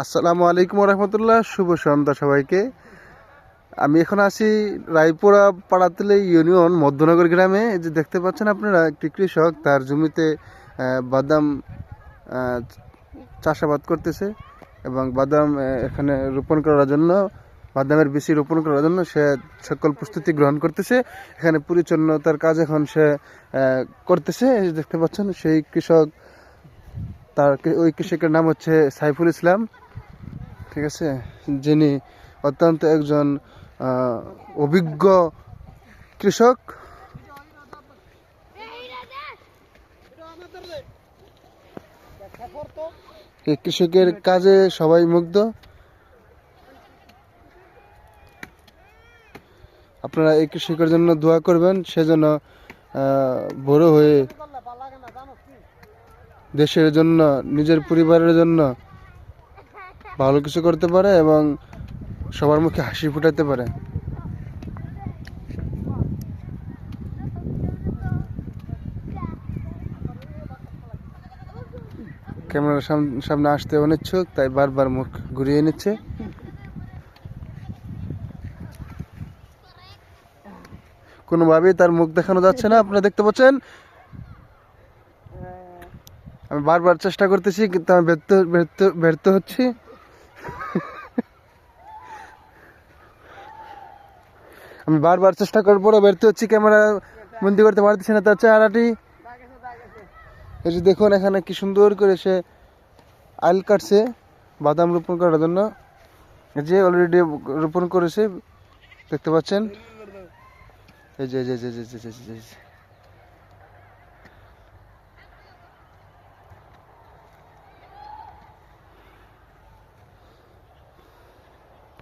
আসসালামু আলাইকুম রহমতুল্লাহ। শুভ সন্ধ্যা সবাইকে। আমি এখন আছি রায়পুরা পাড়াতলী ইউনিয়ন মধ্যনগর গ্রামে। এই যে দেখতে পাচ্ছেন আপনারা, একটি কৃষক তার জমিতে বাদাম চাষাবাদ করতেছে এবং বাদাম এখানে রোপণ করার জন্য, বাদামের বীজ রোপণ করার জন্য সে সকল প্রস্তুতি গ্রহণ করতেছে। এখানে পরিচ্ছন্নতার কাজ এখন সে করতেছে। এই যে দেখতে পাচ্ছেন সেই কৃষক, ওই কৃষকের নাম হচ্ছে সাইফুল ইসলাম, ঠিক আছে, যিনি অত্যন্ত একজন অভিজ্ঞ কৃষক। এই কৃষকের কাজে সবাই মুগ্ধ। আপনারা এই কৃষকের জন্য দোয়া করবেন, সে যেন বড় হয়ে দেশের জন্য, নিজের পরিবারের জন্য ভালো কিছু করতে পারে এবং সবার মুখে হাসি ফুটাতে পারে। ক্যামেরার সামনে আসতে অনিচ্ছুক, তাই বারবার মুখ ঘুরিয়ে নিচ্ছে। কোনোভাবেই তার মুখ দেখানো যাচ্ছে না, আপনারা দেখতে পাচ্ছেন। আমি বারবার চেষ্টা করতেছি, কিন্তু আমি ব্যর্থ হচ্ছি। আমি বারবার চেষ্টা করার পরও ব্যর্থ হচ্ছি, ক্যামেরা বন্দি করতে পারতেছি না তার চেহারাটি। এই যে দেখুন, এখানে কি সুন্দর করে সে আইল কাটছে বাদাম রোপণ করার জন্য। যে অলরেডি রোপণ করেছে, দেখতে পাচ্ছেন। এই যে